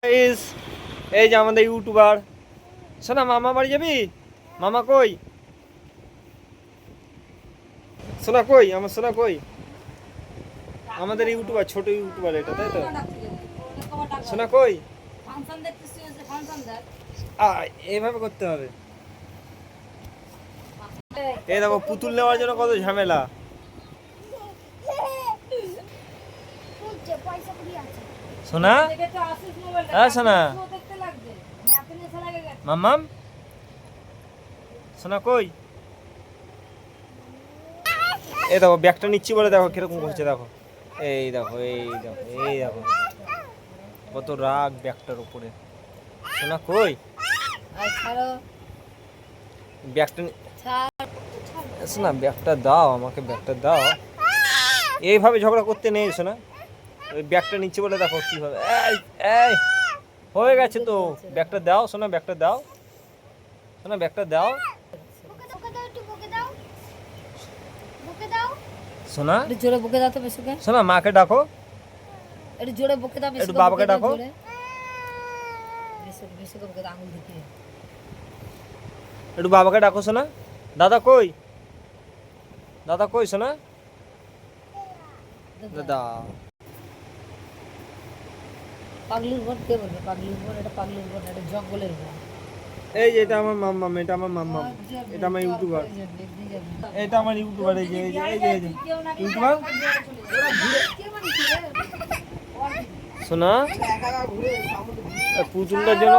এই যে আমাদের ইউটিউবার। শোনা, মামা বাড়ি যাবি? মামা কই? সোনা কই? আমার সোনা কই? আমাদের ইউটিউবার, ছোট ইউটিউবার এটা, তাই তো? সোনা কই? এইভাবে করতে হবে। এই দেখো, পুতুল নেওয়ার জন্য কত ঝামেলা। সোনা, হ্যাঁ সোনা, মাম্মাম, সোনা কই? এই দেখো ব্যাগটা নিচ্ছি বলে দেখো কিরকম করছে, দেখো এই দেখো, এই দেখো, এই দেখো কত রাগ ব্যাগটার উপরে। সোনা কই? ব্যাগটা শোনা, ব্যাগটা দাও আমাকে, ব্যাগটা দাও। এইভাবে ঝগড়া করতে নেই শোনা। ওই ব্যাগটা নিচ্ছি বলে দেখো কিভাবে। এই এই হয়ে গেছে তো, ব্যাগটা দাও শোনা, ব্যাগটা দাও শোনা, ব্যাগটা দাও শোনা। জোরে বকে দাও তো বেশুকে। শোনা, মাকে ডাকো, একটু জোরে বকে দাও, একটু বাবাকে ডাকো। বেশুকে বকে দাও, আঙুল দেখিয়ে। একটু বাবাকে ডাকো শোনা। দাদা কই? দাদা কই শোনা? দাদা। পাগলুর ঘর কে বলবে? পাগলুর ঘর, এটা পাগলুর ঘর, এটা জঙ্গলের ঘর। এই যে এটা আমার মাম্মাম, এটা আমার মাম্মাম, এটা আমার ইউটিউবার, এটা আমার ইউটিউবার। এই যে এই যে এই যে এই যে ইউটিউবার। শোনা, পুতুলটার জন্য